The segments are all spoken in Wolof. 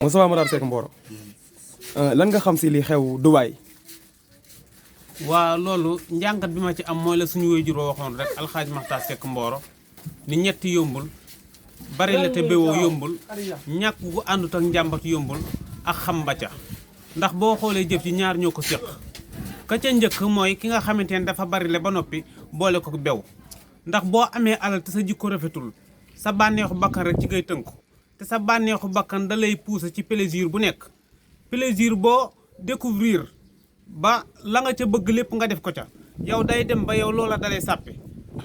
Moustapha Matar Seck Mboro lan nga xam si li xew Dubaay. waa loolu njàngat bi ma ci am mooy la suñu waajur waxoon rek alxaaj Matar Seck Mboro ni ñetti yombul bari la te béwoo yombul ñàkk gu àndut ak njàmbat yombul ak xam ba ca ndax boo xoolee jëf ci ñaar ñoo ko séq ka ca njëkk mooy ki nga xamante ne dafa bari le ba noppi boole ko bew ndax boo amee alal te sa jikko rafetul sa bànneexu bakkan rek ci ngay tënku te sa bànneexu bakkan da lay pousser ci plaisir bu nekk plaisir boo découvrir ba la nga ca bëgg lépp nga def ko ca yow day dem ba yow loola dalay sàppi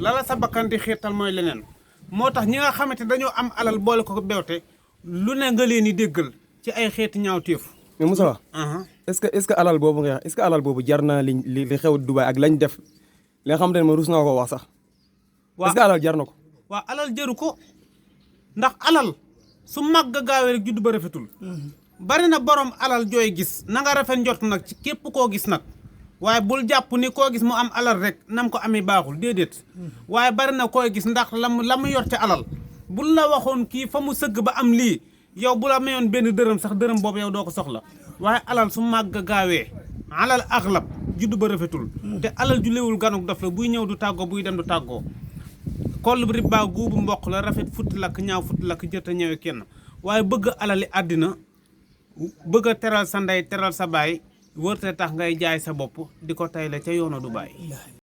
lala sa bakkan di xiirtal mooy leneen moo tax ñi nga xamante dañoo am alal boole ko bewte lu ne nga leen di déggal ci ay xeeti ñaawteef. mais Moussa. est-ce que alal boobu nga est-ce que alal boobu jar naa li xew Dubaay ak lañ def li nga xamante ne ma rus naa ko wax sax. est-ce que alal jar na ko. waaw alal jaru ko ndax alal su màgg gaawee rek juddu ba rafetul. bari na borom alal jooy gis na nga rafet njort nag ci képp koo gis nag waaye bul jàpp ni koo gis mu am alal rek nam ko amee baaxul déedéet waaye bari na koy gis ndax la mu yor ca alal bul la waxoon kii fa mu sëgg ba am lii yow bu la mayoon benn dërëm sax dërëm boobu yow doo ko soxla waaye alal su màgg gaawee alal axlab juddu ba rafetul te alal ju léwul ganuk dof la buy ñëw du tàggoo buy dem du tàggoo koll bi ribbaa guubu mboq la rafet futti lakk ñaaw futti lakk jërta ñëwee kenn waaye bëgg alali àddina bëgg a teral sa ndey teral sa baay wërte tax ngay jaay sa bopp di ko tayle ca yoonu Dubaay